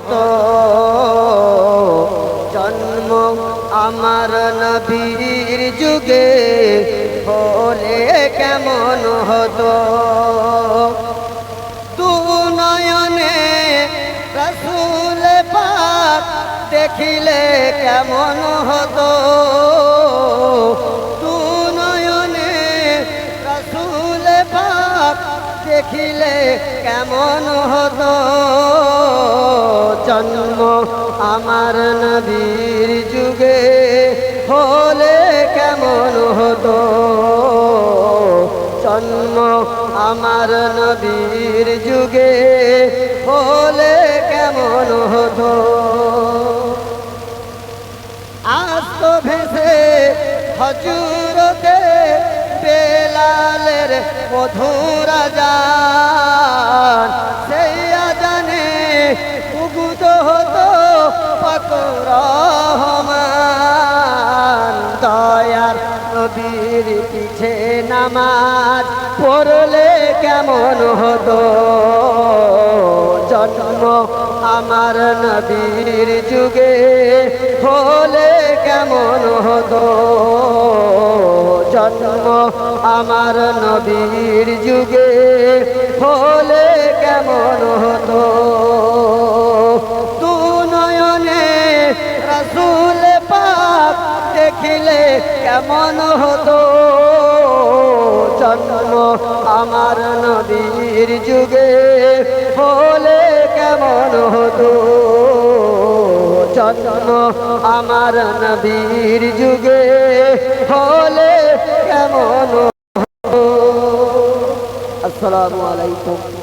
হতো, জন্ম আমার নবীর যুগে হলে কেমন হতো। দু নয়নে রাসূল পাক দেখিলে কেমন হতো, দু নয়নে রাসূল পাক দেখিলে কেমন হতো। জন্ম আমার নবীর যুগে হলে কেমন হতো, জন্ম আমার নবীর যুগে হলে কেমন হতো। আজ তো ভেসে হযরতে বেলালের মধুর আযান, সেই আযানে মুগ্ধ হতো পাক রহমান। দয়ার নবীর পিছে নামাজ পড়লে কেমন হতো, জন্ম আমার নবীর যুগে হলে কেমন হতো, জন্ম আমার নবীর যুগে হলে কেমন হতো। দু নয়নে রাসূল পাক দেখিলে কেমন হতো, জন্ম আমার নবীর যুগে হলে কেমন হতো, জন্ম আমার নবীর যুগে হলে কেমন হতো। আসসালামু আলাইকুম।